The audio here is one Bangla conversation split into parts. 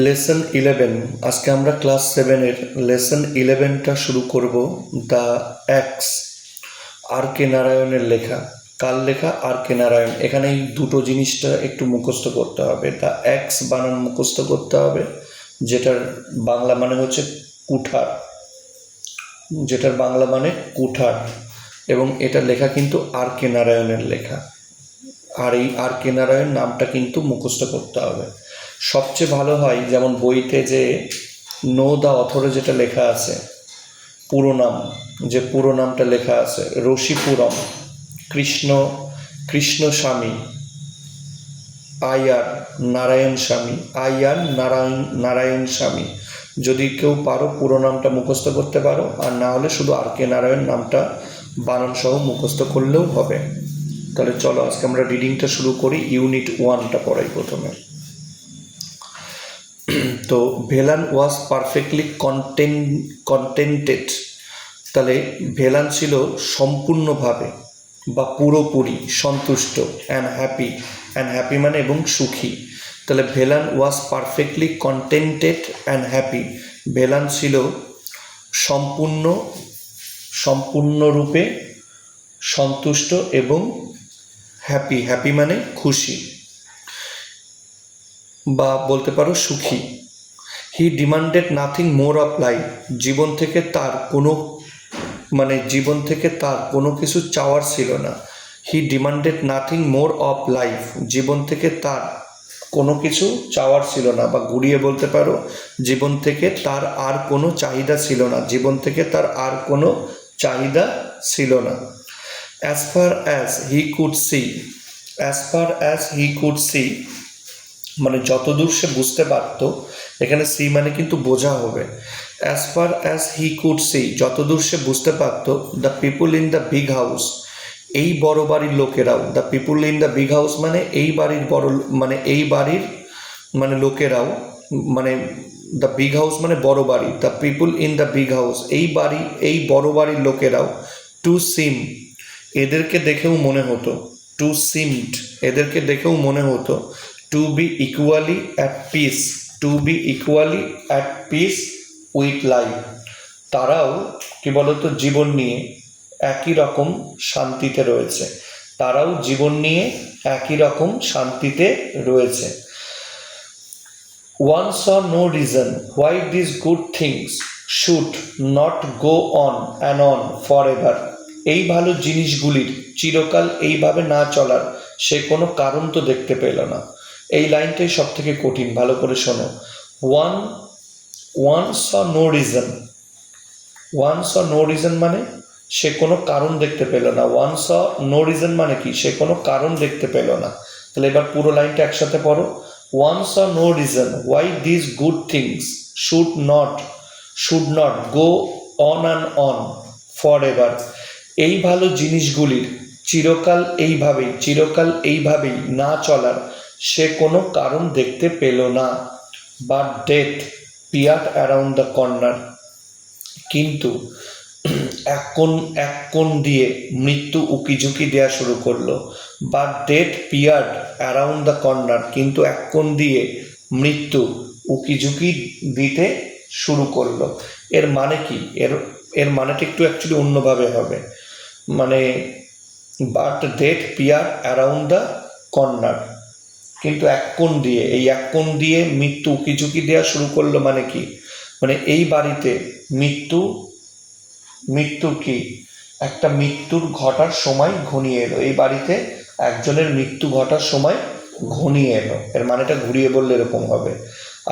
লেসন 11। আজকে আমরা ক্লাস 7-এর লেসন 11টা শুরু করব। দ্য অ্যাক্স, আর কে নারায়ণের লেখা। কার লেখা? আর কে নারায়ণ। এখানে এই দুটো জিনিসটা একটু মুখস্থ করতে হবে। দ্য অ্যাক্স বানান মুখস্থ করতে হবে, যেটার বাংলা মানে হচ্ছে কুঠার, এবং এটা লেখা কিন্তু আর কে নারায়ণের লেখা। আর এই আর কে নারায়ণ নামটা কিন্তু মুখস্থ করতে হবে। সবচেয়ে ভালো হয় যেমন বইতে যে নো দ্য অথরে যেটা লেখা আছে, পুরো নামটা লেখা আছে রশিপুরম কৃষ্ণস্বামী আইয়ার নারায়ণ স্বামী। যদি কেউ পারো পুরো নামটা মুখস্থ করতে পারো, আর না হলে শুধু আর কে নারায়ণ নামটা বানান সহ মুখস্থ করলেও হবে। তাহলে চলো আজকে আমরা রিডিংটা শুরু করি। ইউনিট 1টা পড়াই প্রথমে। তো ভেলান ওয়াজ পারফেক্টলি কন্টেন্টেড। তাহলে ভেলান ছিল সম্পূর্ণভাবে বা পুরোপুরি সন্তুষ্ট। অ্যান্ড হ্যাপি মানে এবং সুখী। তাহলে Velan was perfectly contented and happy. Velan ছিল সম্পূর্ণরূপে সন্তুষ্ট এবং হ্যাপি মানে খুশি বা বলতে পারো সুখী। He demanded nothing more of life. জীবন থেকে তার কোনো কিছু চাওয়ার ছিল না। He demanded nothing more of life. জীবন থেকে তার কোনো কিছু চাওয়ার ছিল না, বা ঘুরিয়ে বলতে পারো জীবন থেকে তার আর কোনো চাহিদা ছিল না। As far as he could see মানে যতদূর সে বুঝতে পারতো। এখানে সি মানে কিন্তু বোঝা হবে। As far as he could see, যতদূর সে বুঝতে পারতো, the people in the big house, এই বড় বাড়ির লোকেরাও। the people in the big house মানে এই বাড়ির লোকেরাও, মানে the big house মানে বড় বাড়ি। the people in the big house, এই বড় বাড়ির লোকেরাও, to seem, এদেরকে দেখেও মনে হতো, to be equally at peace with life, তারাও কি বলতো জীবন নিয়ে একই রকম শান্তিতে রয়েছে। One saw no reason why these good things should not go on and on forever. এই ভালো জিনিসগুলির চিরকাল এইভাবে না চলার সে কোনো কারণ তো দেখতে পেল না। এই লাইনটাই সব থেকে কঠিন, ভালো করে শোনো। One saw no reason মানে সে কোনো কারণ দেখতে পেল না। One saw no reason মানে কি? সে কোনো কারণ দেখতে পেল না। তাহলে এবার পুরো লাইনটা একসাথে পড়ো। One saw no reason why these good things should not go on and on forever. এই ভালো জিনিসগুলির চিরকাল এইভাবেই না চলার সে কোনো কারণ দেখতে পেল না। But death peered around the corner. কিন্তু এক কোণ দিয়ে মৃত্যু উকিঝুঁকি দেওয়া শুরু করলো। But death peered around the corner. কিন্তু এক কোণ দিয়ে মৃত্যু উকিঝুঁকি দিতে শুরু করলো। এর মানে কি? এর মানেটা একটু অ্যাকচুয়ালি অন্যভাবে হবে। মানে but death peer around the corner, কিন্তু এক কোণ দিয়ে মৃত্যু উকিঝুঁকি দেওয়া শুরু করলো মানে কি? মানে এই বাড়িতে মৃত্যু কি একটা মৃত্যুর ঘটার সময় ঘনিয়ে এলো। এই বাড়িতে একজনের মৃত্যু ঘটার সময় ঘনিয়ে এলো। এর মানেটা ঘুরিয়ে বললে এরকম হবে।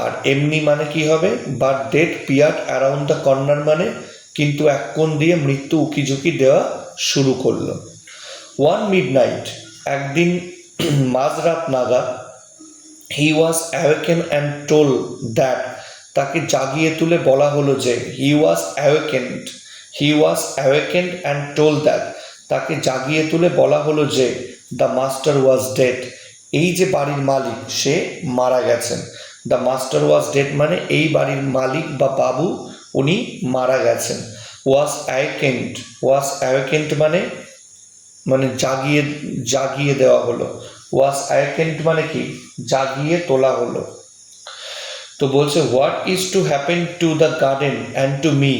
আর এমনি মানে কি হবে? But death peer around the corner মানে কিন্তু এক কোণ দিয়ে মৃত্যু উকিঝুঁকি দেওয়া শুরু করলো। One midnight, একদিন মাঝরাত নাগাদ, he was awakened and told that, তাকে জাগিয়ে তুলে বলা হলো যে, he was awakened and told that, তাকে জাগিয়ে তুলে বলা হলো যে, the master was dead, এই যে বাড়ির মালিক সে মারা গেছেন। the master was dead মানে এই বাড়ির মালিক বা বাবু উনি মারা গেছেন। was awakened মানে জাগিয়ে দেওয়া হলো। was awakened মানে কি? জাগিয়ে তোলা হলো। তো বলছে what is to happen to the garden and to me,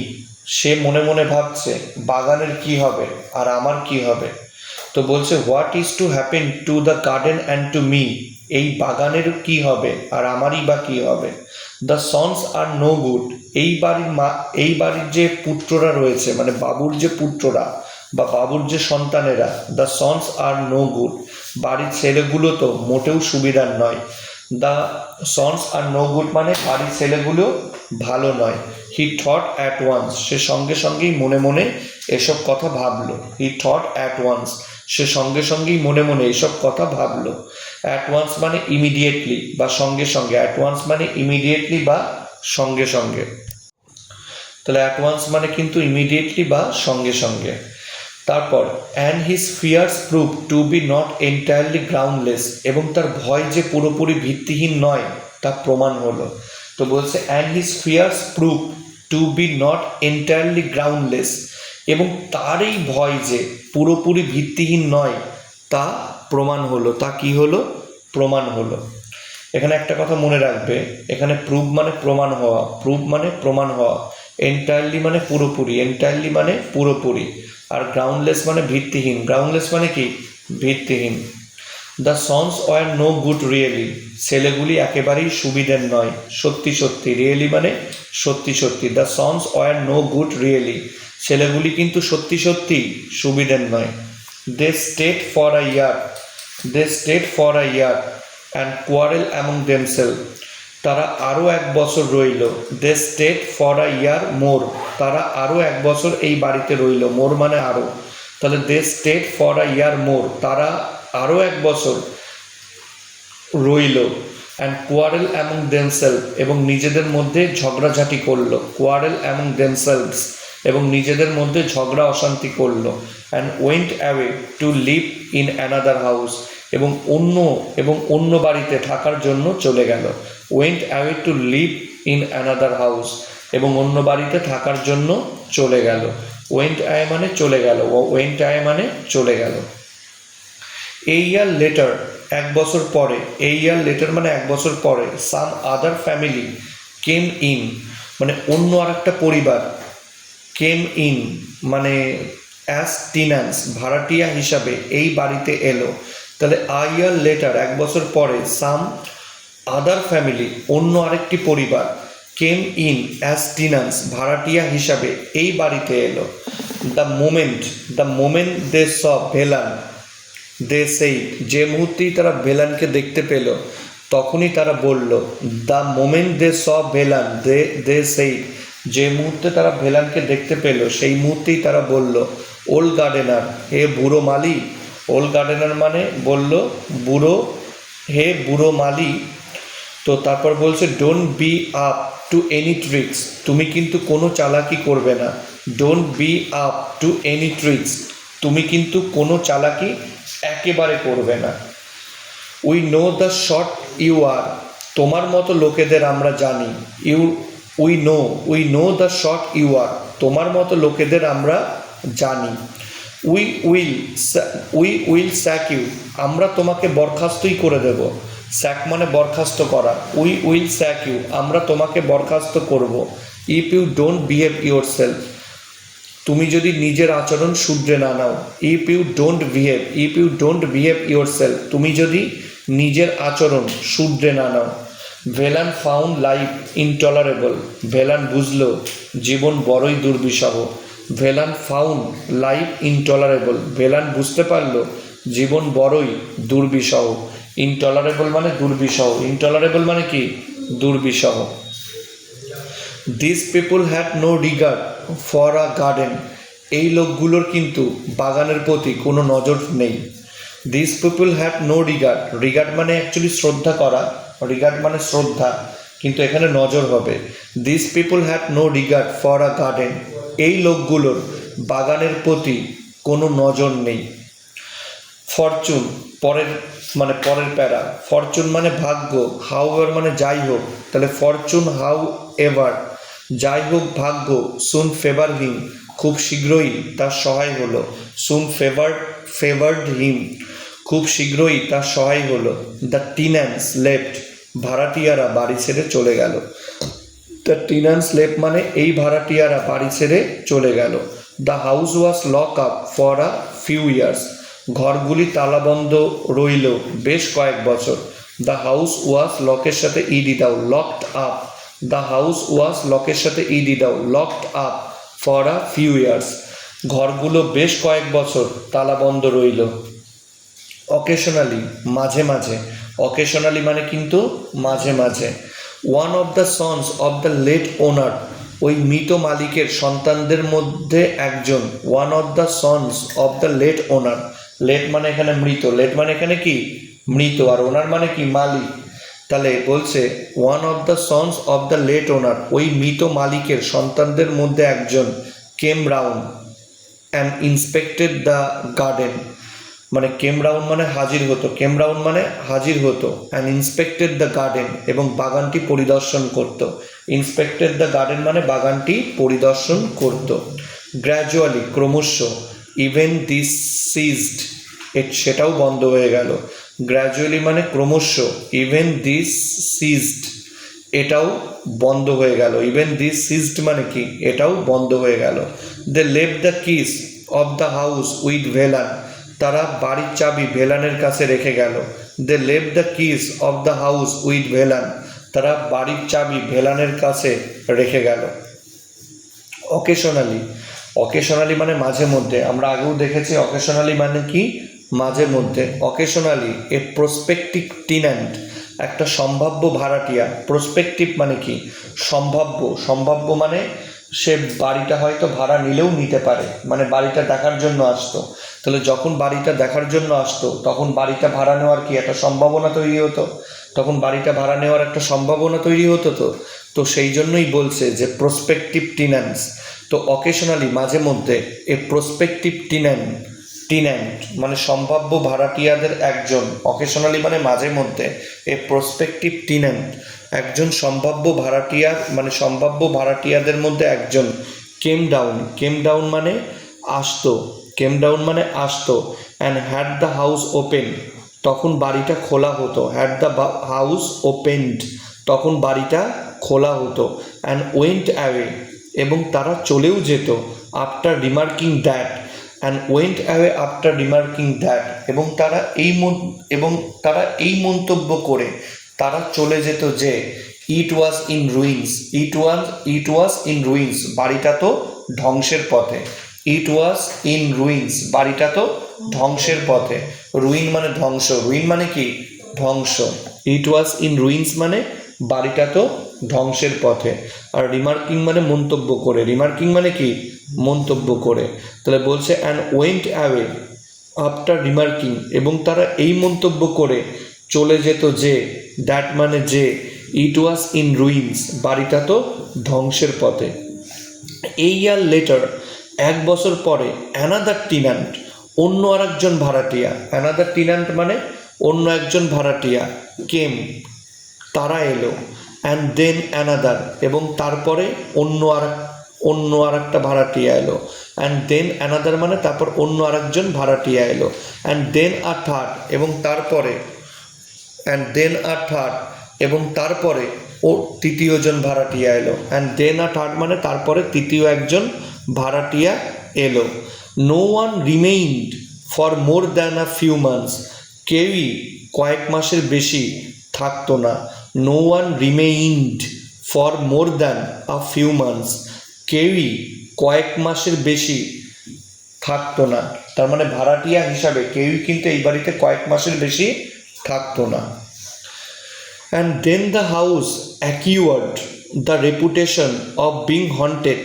সে মনে মনে ভাবছে বাগানের কি হবে আর আমার কি হবে। তো বলছে what is to happen to the garden and to me, এই বাগানের কি হবে আর আমারই বা কি হবে। The sons are no good, এই বাড়ির যে পুত্ররা রয়েছে, মানে বাবুর যে পুত্ররা বা বাবুর যে সন্তানেরা, the sons are no good, বাড়ির ছেলেগুলো তো মোটেও সুবিধার নয়। The sons are no good মানে বাড়ির ছেলেগুলো ভালো নয়। হি থট অ্যাট ওয়ান্স, সে সঙ্গে সঙ্গেই মনে মনে এসব কথা ভাবলো। হি থট অ্যাট ওয়ান্স, সে সঙ্গে সঙ্গেই মনে মনে এসব কথা ভাবলো। অ্যাট ওয়ান্স মানে ইমিডিয়েটলি বা সঙ্গে সঙ্গে, অ্যাট ওয়ান্স মানে ইমিডিয়েটলি বা সঙ্গে সঙ্গে। তাহলে অ্যাট ওয়ান্স মানে কিন্তু ইমিডিয়েটলি বা সঙ্গে সঙ্গে। তারপর and his fears prove to be not entirely groundless, এবং তার ভয় যে পুরোপুরি ভিত্তিহীন নয় তা প্রমাণ হলো। তো বলছে and his fears prove to be not entirely groundless, এবং তার এই ভয় যে পুরোপুরি ভিত্তিহীন নয় তা প্রমাণ হলো। তা কি হলো? প্রমাণ হলো। এখানে একটা কথা মনে রাখবে, এখানে প্রুভ মানে প্রমাণ হওয়া, প্রুভ মানে প্রমাণ হওয়া, এন্টায়ারলি মানে পুরোপুরি, এন্টায়ারলি মানে পুরোপুরি, আর গ্রাউন্ডলেস মানে ভিত্তিহীন। গ্রাউন্ডলেস মানে কি? ভিত্তিহীন। The sons were no good really, ছেলেগুলি একেবারেই সুবিধের নয় সত্যি সত্যি। রিয়েলি মানে সত্যি সত্যি। The sons were no good really, ছেলেগুলি কিন্তু সত্যি সত্যি সুবিধের নয়। They stayed for a year, they stayed for a year and quarrel among themselves, তারা আরও এক বছর রইল। দে স্টেড ফর আ ইয়ার মোর, তারা আরও এক বছর এই বাড়িতে রইল। মোর মানে আরও, তাহলে দে স্টেড ফর আ ইয়ার মোর, তারা আরও এক বছর রইল। অ্যান্ড কোয়ারেল অ্যামং দেমসেলভ, এবং নিজেদের মধ্যে ঝগড়াঝাটি করলো। কোয়ারেল অ্যামং দেমসেলভস, এবং নিজেদের মধ্যে ঝগড়া অশান্তি করলো। And went away two live in another house, এবং অন্য বাড়িতে থাকার জন্য চলে গেল। Went away two live in another house, এবং অন্য বাড়িতে থাকার জন্য চলে গেল। ওয়েন্ট অ্যাওয়ে মানে চলে গেল, ওয়েন্ট অ্যাওয়ে মানে চলে গেল। এই ইয়ার লেটার, এক বছর পরে, এই ইয়ার লেটার মানে এক বছর পরে, সাম আদার ফ্যামিলি কেম ইন, মানে অন্য আর একটা পরিবার, কেম ইন মানে অ্যাজ টিন্যান্স, ভাড়াটিয়া হিসাবে এই বাড়িতে এলো। তাহলে আ ইয়ার লেটার, এক বছর পরে, সাম আদার ফ্যামিলি অন্য আরেকটি পরিবার, কেম ইন অ্যাজ টিন্যান্স ভাড়াটিয়া হিসাবে এই বাড়িতে এলো। দ্য মোমেন্ট দে স ভেলান, দে সেই, যে মুহূর্তেই তারা ভেলানকে দেখতে পেল তখনই তারা বলল। দ্য মোমেন্ট দে স ভেলান, দে সেই, যে মুহূর্তে তারা ভেলানকে দেখতে পেল সেই মুহূর্তেই তারা বলল। ওল্ড গার্ডেনার, হে বুড়ো মালি, ওল্ড গার্ডেনার মানে বলল বুড়ো, হে বুড়ো মালি। তো তারপর বলছে don't be up to any tricks, তুমি কিন্তু কোনো চালাকি করবে না। Don't be up to any tricks, তুমি কিন্তু কোনো চালাকি একেবারে করবে না। We know the sort you are, তোমার মতো লোকেদের আমরা জানি। We know the sort you are, তোমার মতো লোকেদের আমরা জানি। উই উইল স্যাক ইউ, আমরা তোমাকে বরখাস্তই করে দেব। স্যাক মানে বরখাস্ত করা। উই উইল স্যাক ইউ, আমরা তোমাকে বরখাস্ত করব। If you don't behave yourself, তুমি যদি নিজের আচরণ শুধরে না নাও। If you don't behave yourself, তুমি যদি নিজের আচরণ শুধরে না নাও। Velan found life intolerable, Velan বুঝল জীবন বড়ই দুর্বিষহ। Velan found life intolerable, Velan বুঝতে পারল জীবন বড়ই দুর্বিষহ। ইনটলারেবল মানে দুর্বিষহ, ইনটলারেবল মানে কি? দুর্বিষহ। This people had no regard for a garden, এই লোকগুলোর কিন্তু বাগানের প্রতি কোনো নজর নেই। This people had no regard, regard মানে অ্যাকচুয়ালি শ্রদ্ধা করা, রিগার্ড মানে শ্রদ্ধা, কিন্তু এখানে নজর হবে। This people had no regard for a garden, এই লোকগুলোর বাগানের প্রতি কোনো নজর নেই। ফরচুন, পরের প্যারা, ফরচুন মানে ভাগ্য, হাউ এভার মানে যাই হোক, তাহলে ফরচুন হাউ এভার, যাই হোক ভাগ্য, সুন ফেভার হিম, খুব শীঘ্রই তার সহায় হলো। সুন ফেভার্ড হিম, খুব শীঘ্রই তার সহায় হলো। দ্য টিন্যান্স লেফট, ভাড়াটিয়ারা বাড়ি ছেড়ে চলে গেল। দ্য টেন্যান্টস লেফট মানে এই ভাড়াটিয়ারা বাড়ি ছেড়ে চলে গেল। The house was lock up for a few years, ঘরগুলি তালাবন্ধ রইল বেশ কয়েক বছর। দ্য হাউস ওয়াজ লকের সাথে ইডি দাও, লকড আপ। দ্য হাউস ওয়াজ লকের সাথে ইডি দাও, locked up for a few years, ঘরগুলো বেশ কয়েক বছর তালাবন্ধ রইল। অকেশনালি মাঝে মাঝে, অকেশনালি মানে কিন্তু মাঝে মাঝে। One of the sons of the late owner, ওই মৃত মালিকের সন্তানদের মধ্যে একজন। One of the sons of the late owner, late মানে এখানে মৃত, লেট মানে এখানে কি মৃত, আর ওনার মানে কি মালিক। তাহলে বলছে one of the sons of the late owner, ওই মৃত মালিকের সন্তানদের মধ্যে একজন came round and inspected the garden, মানে কেম রাউন্ড মানে হাজির হতো, কেম রাউন্ড মানে হাজির হতো, অ্যান্ড ইন্সপেক্টেড দ্য গার্ডেন এবং বাগানটি পরিদর্শন করত। ইন্সপেক্টেড দ্য গার্ডেন মানে বাগানটি পরিদর্শন করত। গ্র্যাজুয়ালি ক্রমশ, ইভেন দিস সিজড, সেটাও বন্ধ হয়ে গেল। গ্র্যাজুয়ালি মানে ক্রমশ, ইভেন দিস সিজড এটাও বন্ধ হয়ে গেল। ইভেন দিস সিজড মানে কি এটাও বন্ধ হয়ে গেল। They left the keys of the house with Velan, তারা বাড়ির চাবি ভেলানের কাছে রেখে গেল। They left the keys of the house with Velan, তারা বাড়ির চাবি ভেলানের কাছে রেখে গেল। অকেশনালি, অকেশনালি মানে মাঝে মধ্যে, আমরা আগেও দেখেছি অকেশনালি মানে কি মাঝে মধ্যে। অকেশনালি এ প্রসপেক্টিভ টেন্যান্ট, একটা সম্ভাব্য ভাড়াটিয়া। প্রসপেক্টিভ মানে কি সম্ভাব্য, সম্ভাব্য মানে সে বাড়িটা হয়তো ভাড়া নিলেও নিতে পারে, মানে বাড়িটা দেখার জন্য আসতো। তাহলে যখন বাড়িটা দেখার জন্য আসতো তখন বাড়িটা ভাড়া নেওয়ার কি একটা সম্ভাবনা তৈরি হতো, তখন বাড়িটা ভাড়া নেওয়ার একটা সম্ভাবনা তৈরি হতো। তো সেই জন্যই বলছে যে প্রসপেক্টিভ টেন্যান্টস। তো অকেশনালি মাঝে মধ্যে এ প্রসপেক্টিভ টেন্যান্ট, টেন্যান্ট মানে সম্ভাব্য ভাড়াটিয়াদের একজন। অকেশনালি মানে মাঝে মধ্যে, এ প্রসপেক্টিভ টেন্যান্ট একজন সম্ভাব্য ভাড়াটিয়ার মানে সম্ভাব্য ভাড়াটিয়াদের মধ্যে একজন। কেম ডাউন, কেম ডাউন মানে আসতো, কেম ডাউন মানে আসতো। And had the house open, তখন বাড়িটা খোলা হতো। হ্যাড দ্য হাউস ওপেনড, তখন বাড়িটা খোলা হতো। অ্যান্ড ওয়েন্ট অ্যাওয়ে, এবং তারা চলেও যেত। After remarking that, and went away after remarking that, এবং তারা এই মন্তব্য করে তারা চলে যেত যে it was in ruins, it was in ruins, বাড়িটা তো ধ্বংসের পথে। ইট ওয়াজ ইন রুইন্স, বাড়িটা তো ধ্বংসের পথে। রুইন মানে ধ্বংস, রুইন মানে কি ধ্বংস। ইট ওয়াজ ইন রুইন্স মানে বাড়িটা তো ধ্বংসের পথে। আর রিমার্কিং মানে মন্তব্য করে, রিমার্কিং মানে কি মন্তব্য করে। তাহলে বলছে অ্যান্ড ওয়েন্ট অ্যাওয়ে আফটার রিমার্কিং, এবং তারা এই মন্তব্য করে চলে যেত যে, দ্যাট মানে যে, ইট ওয়াজ ইন রুইন্স, বাড়িটা তো ধ্বংসের পথে। এই ইয়ার লেটার, এক বছর পরে, অ্যানাদার টেন্যান্ট, অন্য আর একজন ভাড়াটিয়া। অ্যানাদার টেন্যান্ট মানে অন্য একজন ভাড়াটিয়া। কেম, তারা এলো। অ্যান্ড দেন অ্যানাদার, এবং তারপরে অন্য আর একটা ভাড়াটিয়া এলো। অ্যান্ড দেন অ্যানাদার মানে তারপর অন্য আর একজন ভাড়াটিয়া এলো। অ্যান্ড দেন আ থার্ড, এবং তারপরে, অ্যান্ড দেন আ থার্ড, এবং তারপরে ও তৃতীয়জন ভাড়াটিয়া এলো। অ্যান্ড দেন আ থার্ড মানে তারপরে তৃতীয় একজন ভাড়াটিয়া এলো। No one remained for more than a few months, কেউই কয়েক মাসের বেশি থাকতো না। No one remained for more than a few months, কেউই কয়েক মাসের বেশি থাকতো না। তার মানে ভাড়াটিয়া হিসাবে কেউই কিন্তু এই বাড়িতে কয়েক মাসের বেশি থাকতো না। And then the house acquired the reputation of being haunted,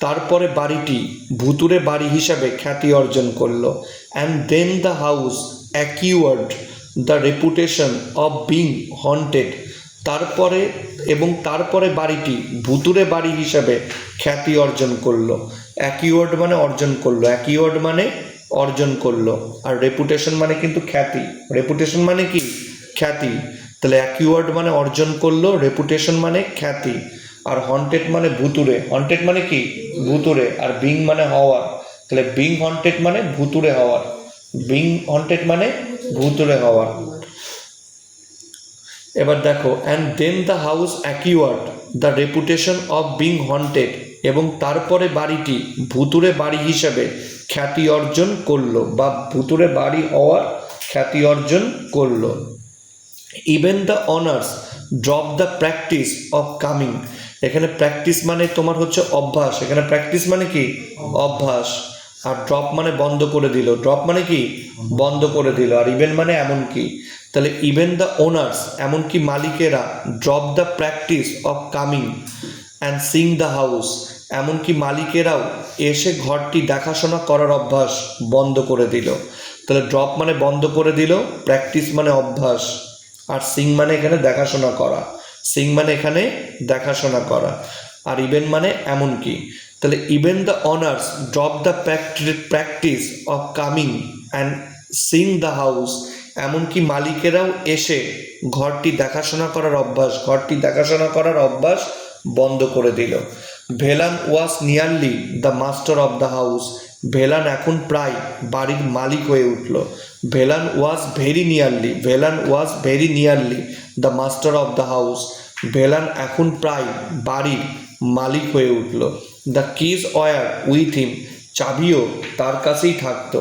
তারপরে বাড়িটি ভুতুরে বাড়ি হিসাবে খ্যাতি অর্জন করলো। And then the house acquired the reputation of being haunted, তারপরে বাড়িটি ভুতুরে বাড়ি হিসাবে খ্যাতি অর্জন করলো। অ্যাকিউয়ার্ড মানে অর্জন করলো, অ্যাকিউয়ার্ড মানে অর্জন করলো, আর রেপুটেশন মানে কিন্তু খ্যাতি। রেপুটেশন মানে কি খ্যাতি। তাহলে অ্যাকিউয়ার্ড মানে অর্জন করলো, রেপুটেশন মানে খ্যাতি, আর হন্টেড মানে ভুতুরে। হন্টেড মানে কি ভুতুরে, আর বিং মানে হওয়া। তাহলে বিং হন্টেড মানে ভুতুরে হওয়ার, বিং হন্টেড মানে ভুতুরে হওয়ার। এবার দেখো, and then the house acquired the reputation of being haunted, এবং তারপরে বাড়িটি ভুতুরে বাড়ি হিসেবে খ্যাতি অর্জন করলো বা ভুতুরে বাড়ি হওয়ার খ্যাতি অর্জন করলো। Even the honours drop the practice of coming, এখানে প্র্যাকটিস মানে তোমার হচ্ছে অভ্যাস, এখানে প্র্যাকটিস মানে কি অভ্যাস, আর ড্রপ মানে বন্ধ করে দিল, ড্রপ মানে কি বন্ধ করে দিল, আর ইভেন মানে এমনকি। তাহলে ইভেন দ্য ওনার্স এমনকি মালিকেরা, drop the practice of coming and seeing the house, এমনকি মালিকেরাও এসে ঘরটি দেখাশোনা করার অভ্যাস বন্ধ করে দিল। তাহলে ড্রপ মানে বন্ধ করে দিল, প্র্যাকটিস মানে অভ্যাস, আর সিং মানে এখানে দেখাশোনা করা, সিং মানে এখানে দেখাশোনা করা, আর ইভেন মানে এমনকি। তাহলে even the honours drop the practice of coming and seeing the house, এমনকি মালিকেরাও এসে ঘরটি দেখাশোনা করার অভ্যাস, ঘরটি দেখাশোনা করার অভ্যাস বন্ধ করে দিল। Velan was nearly the master of the house, Velan এখন প্রায় বাড়ির মালিক হয়ে উঠল। Velan was very nearly, Velan was very nearly the master of the house, Velan এখন প্রায় বাড়ির মালিক হয়ে উঠল। The keys were with him, চাবিও তার কাছেই থাকতো।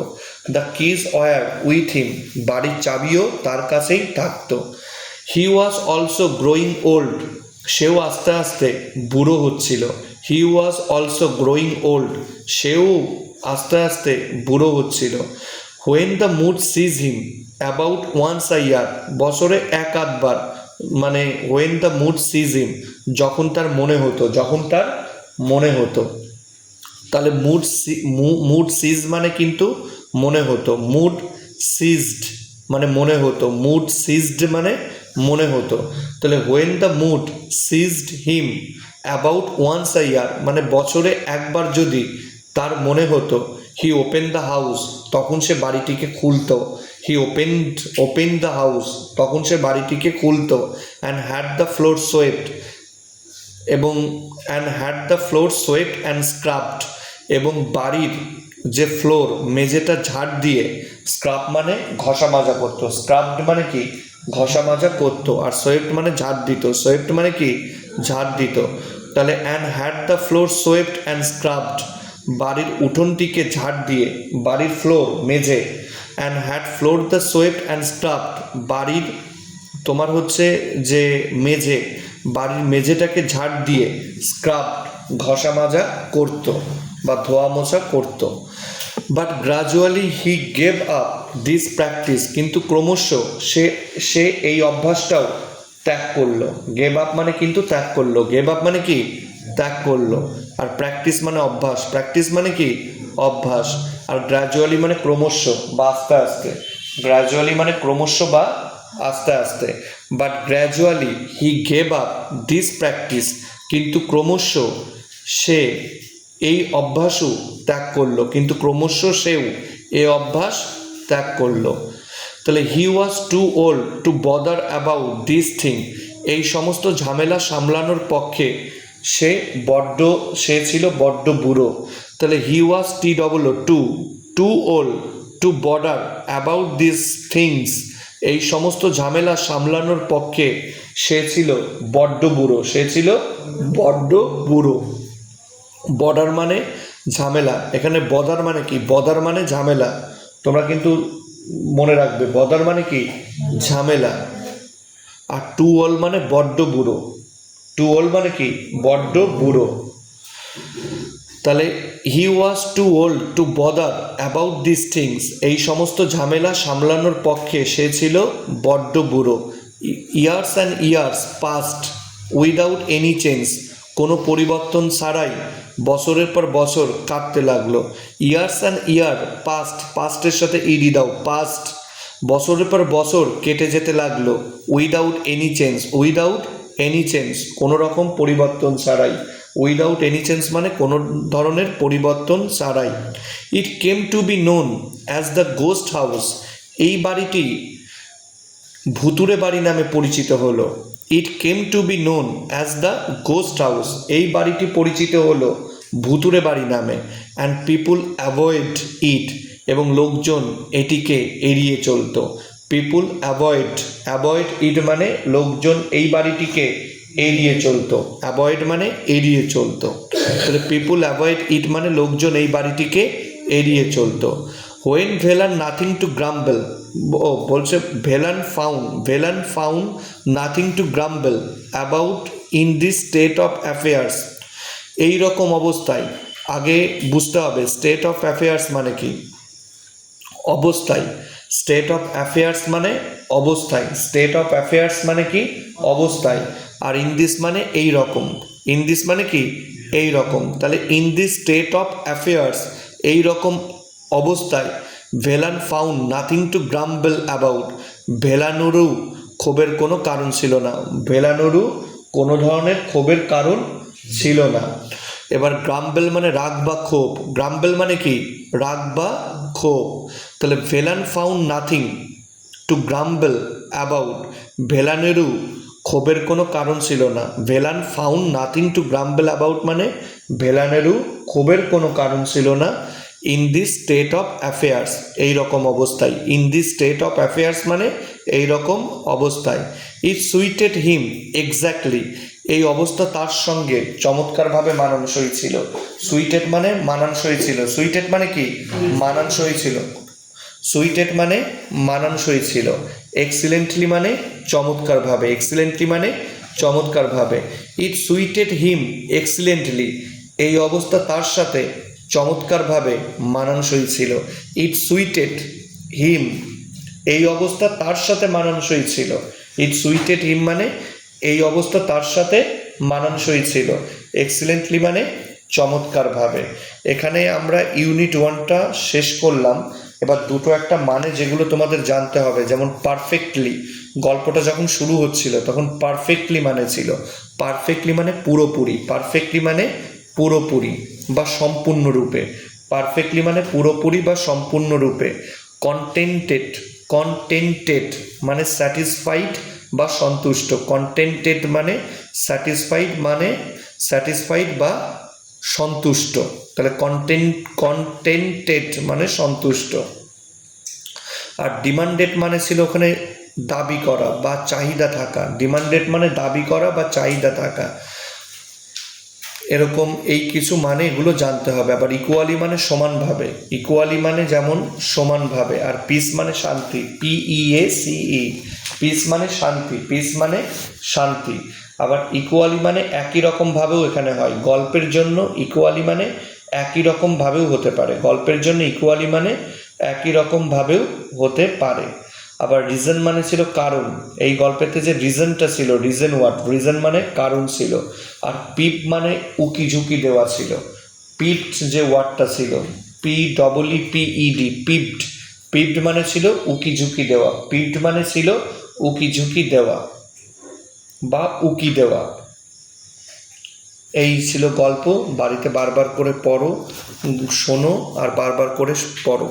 The keys were with him, বাড়ির চাবিও তার কাছেই থাকতো। He was also growing old, সেও আস্তে আস্তে বুড়ো হচ্ছিল। He was also growing old, সেও আস্তে আস্তে বুড়ো হচ্ছিল। When the mood seize him about once a year, বছরে এক আধবার, মানে when the mood seize him, যখন তার মনে হতো, যখন তার মনে হতো। তাহলে মুড সিজ মানে কিন্তু মনে হতো, মুড সিজড মানে মনে হতো, মুড সিজড মানে মনে হতো। তাহলে when the mood seized him about once a year, মানে বছরে একবার যদি তার মনে হতো, হি ওপেন দ্য হাউস, তখন সে বাড়িটিকে খুলতো। হি ওপেন দ্য হাউস, তখন সে বাড়িটিকে খুলতো। And had the floor swept, এবং and had the floor swept and scrubbed, এবং বাড়ির যে ফ্লোর মেঝেটা ঝাড় দিয়ে, স্ক্রাব মানে ঘষা মাজা করতো, স্ক্রাবড মানে কি ঘষা মাজা করতো, আর সোয়েপ্ট মানে ঝাড় দিত, সোয়েপ্ট মানে কি ঝাড় দিত। তাহলে and had the floor swept and scrubbed, বাড়ির উঠোনটিকে ঝাড় দিয়ে, বাড়ির ফ্লোর মেঝে, and had floor the swept and scrubbed, বাড়ির তোমার হচ্ছে যে মেঝে, বাড়ির মেঝেটাকে ঝাড় দিয়ে স্ক্রাব ঘষা মাজা করতো বা ধোয়া মোছা করতো। But gradually he gave up this practice, কিন্তু ক্রমশ সে এই অভ্যাসটাও ত্যাগ করলো। গেভ আপ মানে কিন্তু ত্যাগ করলো, গেভ আপ মানে কি ত্যাগ করলো, আর প্র্যাকটিস মানে অভ্যাস, প্র্যাকটিস মানে কি অভ্যাস, আর গ্র্যাজুয়ালি মানে ক্রমশ বা আস্তে আস্তে, গ্র্যাজুয়ালি মানে ক্রমশ বা আস্তে আস্তে। But gradually he gave up this practice, কিন্তু ক্রমশ সে এই অভ্যাসও ত্যাগ করলো, কিন্তু ক্রমশ সেও এই অভ্যাস ত্যাগ করলো। তাহলে he was too old to bother about this thing, এই সমস্ত ঝামেলা সামলানোর পক্ষে সে ছিল বড্ড বুড়ো। তাহলে he was too old to bother about this things, এই সমস্ত ঝামেলা সামলানোর পক্ষে সে ছিল বড্ড বুড়ো, সে ছিল বড্ড বুড়ো। বর্ডার মানে ঝামেলা, এখানে বদার মানে কি, বদার মানে ঝামেলা, তোমরা কিন্তু মনে রাখবে, বদার মানে কি ঝামেলা, আর টু ওল্ড মানে বড্ড বুড়ো, টু ওল্ড মানে কি বড্ড বুড়ো। তাহলে he was too old to bother about this things, এই সমস্ত ঝামেলা সামলানোর পক্ষে সে ছিল বড্ড বুড়ো। Years and years passed without any change, কোনো পরিবর্তন ছাড়াই বছরের পর বছর কাটতে লাগলো। ইয়ার্স অ্যান্ড ইয়ার পাস্ট, পাস্টের সাথে ইডি দাও, পাস্ট, বছরের পর বছর কেটে যেতে লাগলো। Without any change, without any change কোনো রকম পরিবর্তন ছাড়াই, উইদাউট এনি চেঞ্জ মানে কোনো ধরনের পরিবর্তন ছাড়াই। It came to be known as the ghost house, এই বাড়িটি ভুতুরে বাড়ি নামে পরিচিত হলো। It came to be known as the ghost house, এই বাড়িটি পরিচিত হলো ভুতুরে বাড়ি নামে। অ্যান্ড পিপুল অ্যাভয়েড ইট, এবং লোকজন এটিকে এড়িয়ে চলতো। পিপুল অ্যাভয়েড ইট মানে লোকজন এই বাড়িটিকে এড়িয়ে চলতো, অ্যাভয়েড মানে এড়িয়ে চলতো, তাহলে পিপুল অ্যাভয়েড ইট মানে লোকজন এই বাড়িটিকে এড়িয়ে চলতো। When Velan nothing to grumble, বলছে Velan found nothing to grumble about in this state of affairs, এই রকম অবস্থায়, আগে বুঝতে হবে স্টেট অফ অ্যাফেয়ার্স মানে কি, অবস্থায়, স্টেট অফ অ্যাফেয়ার্স মানে অবস্থায়, স্টেট অফ অ্যাফেয়ার্স মানে কি অবস্থায়, আর ইন দিস মানে এই রকম, ইন দিস মানে কি এই রকম, তাহলে in this state of affairs এই রকম অবস্থায় Velan found nothing to grumble about, ভেলানুরু ক্ষোভের কোনো কারণ ছিল না, ভেলানুরু কোনো ধরনের ক্ষোভের কারণ ছিল না। এবার গ্রাম্বেল মানে রাগ বা ক্ষোভ, গ্রাম্বেল মানে কি রাগ বা ক্ষোভ, তাহলে Velan found nothing to grumble about, ভেলানেরু ক্ষোভের কোনো কারণ ছিল না, Velan found nothing to grumble about মানে ভেলানেরু ক্ষোভের কোনো কারণ ছিল না, in this state of affairs এই রকম অবস্থায়, in this state of affairs মানে এই রকম অবস্থায়, ইট সুইটেড হিম এক্স্যাক্টলি, এই অবস্থা তার সঙ্গে চমৎকারভাবে মানানসই ছিল, সুইটেড মানে মানানসই ছিল, সুইটেড মানে কি মানানসই ছিল, সুইটেড মানে মানানসই ছিল, এক্সিলেন্টলি মানে চমৎকারভাবে, এক্সিলেন্টলি মানে চমৎকারভাবে, ইট সুইটেড হিম এক্সিলেন্টলি এই অবস্থা তার সাথে চমৎকারভাবে মানানসই ছিল, ইট সুইটেড হিম এই অবস্থা তার সাথে মানানসই ছিল, ইট সুইটেড হিম মানে এই অবস্থা তার সাথে মানানসই ছিল, এক্সিলেন্টলি মানে চমৎকারভাবে। এখানে আমরা ইউনিট 1টা শেষ করলাম। এবার দুটো একটা মানে যেগুলো তোমাদের জানতে হবে, যেমন পারফেক্টলি, গল্পটা যখন শুরু হচ্ছিল তখন পারফেক্টলি মানে ছিল, পারফেক্টলি মানে পুরোপুরি, পারফেক্টলি মানে পুরোপুরি বা সম্পূর্ণরূপে, পারফেক্টলি মানে পুরোপুরি বা সম্পূর্ণরূপে, কন্টেন্টেড মানে স্যাটিসফাইড বা সন্তুষ্ট, কন্টেন্টেড মানে স্যাটিসফাইড বা সন্তুষ্ট, তাহলে কন্টেন্টেড মানে সন্তুষ্ট। আর ডিমান্ডেড মানে ছিল ওখানে দাবি করা বা চাহিদা থাকা, ডিমান্ডেড মানে দাবি করা বা চাহিদা থাকা, এরকম এই কিছু মানে এগুলো জানতে হবে। আবার ইকুয়ালি মানে সমানভাবে, ইকুয়ালি মানে যেমন সমানভাবে, আর পিস মানে শান্তি, PEACE, পিস মানে শান্তি, পিস মানে শান্তি। আবার ইকুয়ালি মানে একই রকমভাবেও এখানে হয়, গল্পের জন্য ইকুয়ালি মানে একই রকমভাবেও হতে পারে, গল্পের জন্য ইকুয়ালি মানে একই রকমভাবেও হতে পারে। আবার রিজন মানে ছিল কারণ, এই গল্পেতে যে রিজনটা ছিল, রিজন মানে কারণ ছিল। আর পিপ মানে উকি ঝুঁকি দেওয়া ছিল, পিপড যে ওয়ার্ডটা ছিল PEEPED, পিপড মানে ছিল উকি ঝুঁকি দেওয়া, পিপড মানে ছিল উকি ঝুঁকি দেওয়া বা উকি দেওয়া। এই ছিল গল্প, বাড়িতে বারবার করে পড়ো, শোনো আর বারবার করে পড়ো।